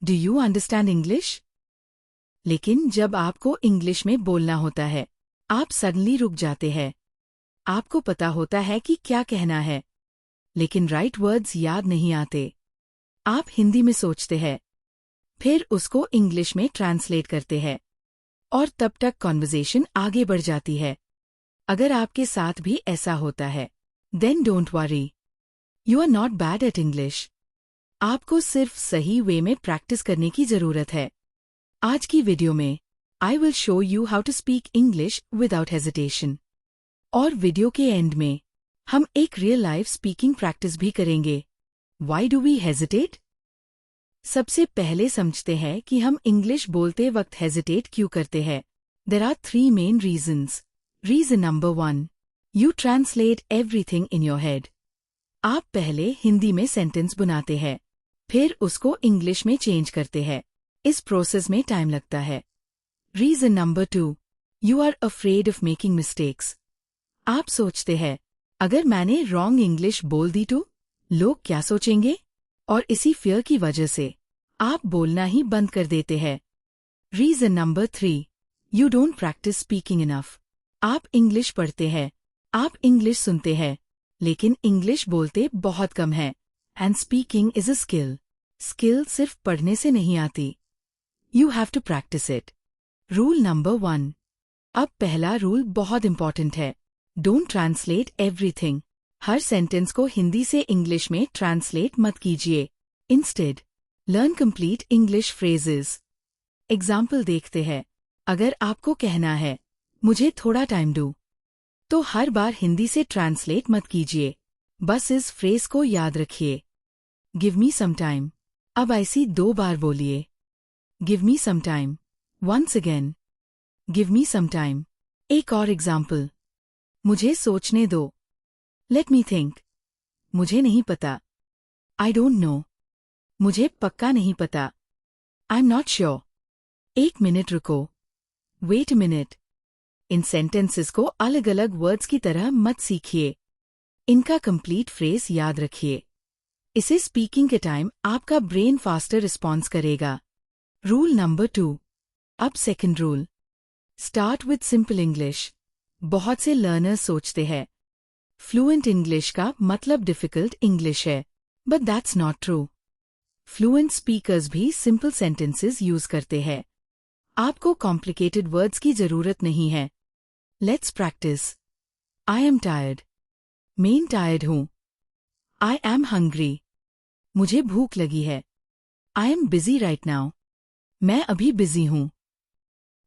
Do you understand English? लेकिन जब आपको इंग्लिश में बोलना होता है, आप सडनली रुक जाते हैं। आपको पता होता है कि क्या कहना है, लेकिन राइट वर्ड्स याद नहीं आते। आप हिंदी में सोचते हैं, फिर उसको इंग्लिश में ट्रांसलेट करते हैं, और तब तक कॉन्वर्सेशन आगे बढ़ जाती है। अगर आपके साथ भी ऐसा होता है, then don't worry, you are not bad at English. आपको सिर्फ सही वे में प्रैक्टिस करने की जरूरत है। आज की वीडियो में I will show you how to speak English without hesitation. और वीडियो के एंड में हम एक रियल लाइफ स्पीकिंग प्रैक्टिस भी करेंगे। Why do we hesitate? सबसे पहले समझते हैं कि हम इंग्लिश बोलते वक्त हेजिटेट क्यों करते हैं। There are 3 main reasons. Reason number 1, you translate everything in your head. आप पहले हिंदी में सेंटेंस बनाते हैं, फिर उसको इंग्लिश में चेंज करते हैं। इस प्रोसेस में टाइम लगता है। Reason number 2, you are afraid of making mistakes. आप सोचते हैं, अगर मैंने रॉन्ग इंग्लिश बोल दी तो लोग क्या सोचेंगे? और इसी फियर की वजह से आप बोलना ही बंद कर देते हैं। Reason number 3, you don't practice speaking enough. आप इंग्लिश पढ़ते हैं, आप इंग्लिश सुनते हैं, लेकिन इंग्लिश बोलते बहुत कम है। And speaking is a skill. Skill सिर्फ पढ़ने से नहीं आती। You have to practice it. Rule number 1। अब पहला रूल बहुत इंपॉर्टेंट है। Don't translate everything. हर सेंटेंस को हिंदी से इंग्लिश में ट्रांसलेट मत कीजिए। Instead learn complete English phrases. Example देखते हैं। अगर आपको कहना है, मुझे थोड़ा टाइम दो, तो हर बार हिंदी से ट्रांसलेट मत कीजिए। बस इस फ्रेज को याद रखिए। Give me some time. अब ऐसी 2 बार बोलिए। Give me some time. Once again. Give me some time. एक और एग्जाम्पल। मुझे सोचने दो। Let me think. मुझे नहीं पता। I don't know. मुझे पक्का नहीं पता। I am not sure. 1 minute रुको। Wait a minute. इन सेंटेंसेस को अलग अलग वर्ड्स की तरह मत सीखिए। इनका कंप्लीट फ्रेज याद रखिए। इसे स्पीकिंग के टाइम आपका ब्रेन फास्टर रिस्पॉन्स करेगा। Rule number 2। अब second rule. Start with simple English. बहुत से लर्नर्स सोचते हैं, फ्लुएंट इंग्लिश का मतलब डिफिकल्ट इंग्लिश है, but that's not true. Fluent speakers भी सिंपल सेंटेंसेस यूज करते हैं। आपको कॉम्प्लिकेटेड वर्ड्स की जरूरत नहीं है। Let's practice. I am tired. मैं टायर्ड हूं। I am hungry. मुझे भूख लगी है। I am busy right now. मैं अभी बिजी हूं।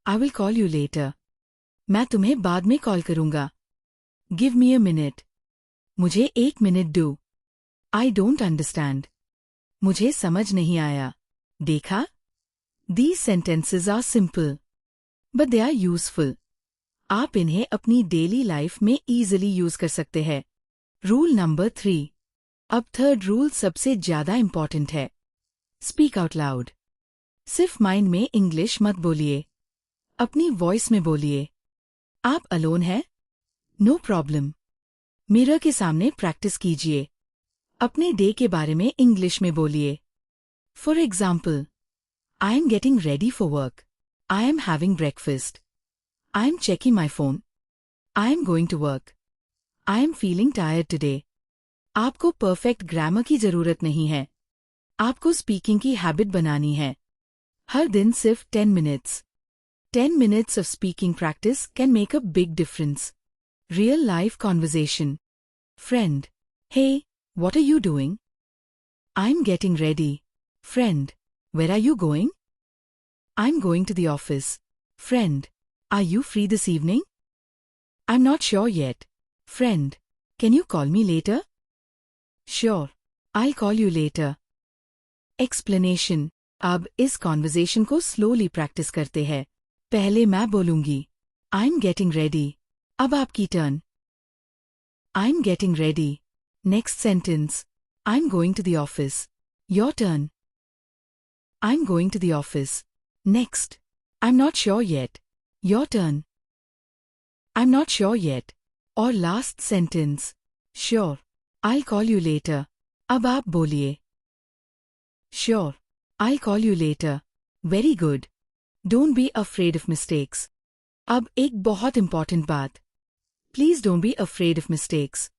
I will call you later. मैं तुम्हें बाद में कॉल करूंगा। Give me a minute. मुझे 1 मिनट दो। I don't understand. मुझे समझ नहीं आया। देखा? These sentences are simple, but they are useful. आप इन्हें अपनी डेली लाइफ में इजीली यूज कर सकते हैं। Rule number 3। अब थर्ड रूल सबसे ज्यादा इंपॉर्टेंट है। Speak out loud. सिर्फ माइंड में इंग्लिश मत बोलिए, अपनी वॉइस में बोलिए। आप अलोन हैं? No problem. मिरर के सामने प्रैक्टिस कीजिए। अपने डे के बारे में इंग्लिश में बोलिए। For example, I am getting ready for work. I am having breakfast. I am checking my phone. I am going to work. I am feeling tired today. आपको परफेक्ट ग्रामर की जरूरत नहीं है। आपको स्पीकिंग की habit बनानी है। हर दिन सिर्फ 10 minutes. 10 minutes of speaking practice can make a big difference. Real life conversation. Friend. Hey, what are you doing? I'm getting ready. Friend. Where are you going? I'm going to the office. Friend, are you free this evening? I'm not sure yet. Friend, can you call me later? Sure, I'll call you later. Explanation. अब इस conversation को slowly practice करते हैं। पहले मैं बोलूंगी, I'm getting ready. अब आपकी turn. I'm getting ready. Next sentence. I'm going to the office. Your turn. I'm going to the office. Next. I'm not sure yet. Your turn. I'm not sure yet. और last sentence. Sure. I'll call you later. अब आप बोलिए। Sure. I'll call you later. Very good. Don't be afraid of mistakes. अब एक बहुत important बात. Please don't be afraid of mistakes.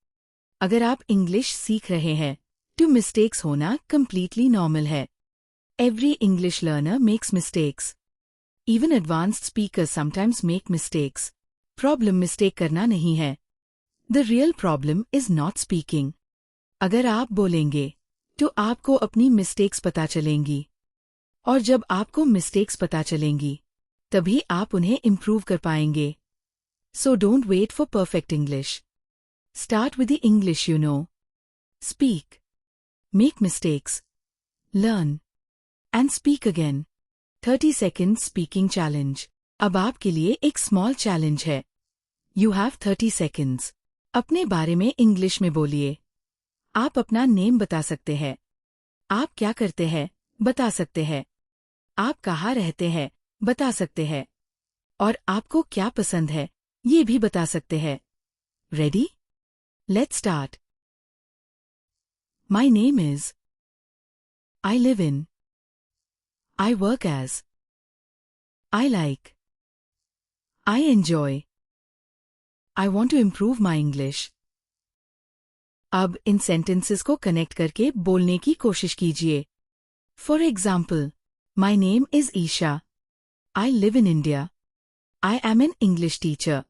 अगर आप इंग्लिश सीख रहे हैं, तो मिस्टेक्स होना completely normal है. Every English learner makes mistakes. Even advanced speakers sometimes make mistakes. Problem mistake करना नहीं है. The real problem is not speaking. अगर आप बोलेंगे, तो आपको अपनी मिस्टेक्स पता चलेंगी. और जब आपको मिस्टेक्स पता चलेंगी, तभी आप उन्हें इम्प्रूव कर पाएंगे. So don't wait for perfect English. Start with the English you know. Speak. Make mistakes. Learn. And speak again. 30 seconds speaking challenge. अब आपके लिए एक small challenge है. You have 30 seconds. अपने बारे में इंग्लिश में बोलिए. आप अपना नेम बता सकते हैं. आप क्या करते हैं, बता सकते हैं. आप कहाँ रहते हैं, बता सकते हैं. और आपको क्या पसंद है, ये भी बता सकते हैं. Ready? Let's start. My name is. I live in. I work as. I like. I enjoy. I want to improve my English. अब इन sentences को connect करके बोलने की कोशिश कीजिए. For example, my name is Isha. I live in India. I am an English teacher.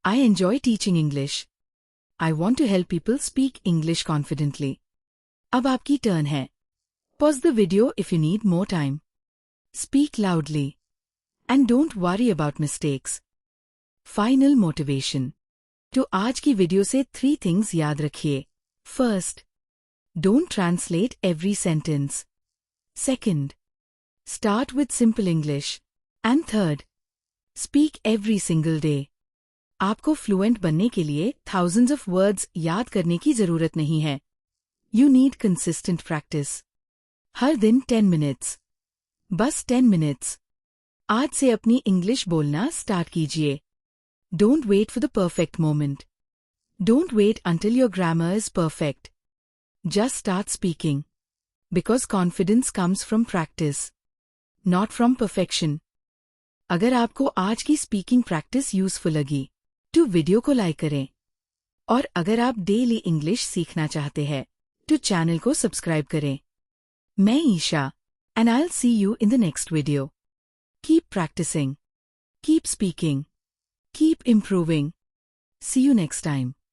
I enjoy teaching English. I want to help people speak English confidently. अब आपकी turn है. Pause the video if you need more time. Speak loudly. And don't worry about mistakes. Final motivation. तो आज की video से 3 things याद रखिए. First, don't translate every sentence. Second, start with simple English. And third, speak every single day. आपको fluent बनने के लिए thousands of words याद करने की जरूरत नहीं है. You need consistent practice. हर दिन 10 minutes. बस 10 minutes. आज से अपनी इंग्लिश बोलना स्टार्ट कीजिए. Don't wait for the perfect moment. Don't wait until your grammar is perfect. Just start speaking. Because confidence comes from practice. Not from perfection. अगर आपको आज की स्पीकिंग प्रैक्टिस यूजफुल लगी, तो वीडियो को लाइक करें. और अगर आप डेली इंग्लिश सीखना चाहते हैं, तो चैनल को सब्सक्राइब करें. मैं Isha, and I'll see you in the next video. Keep practicing. Keep speaking. Keep improving. See you next time.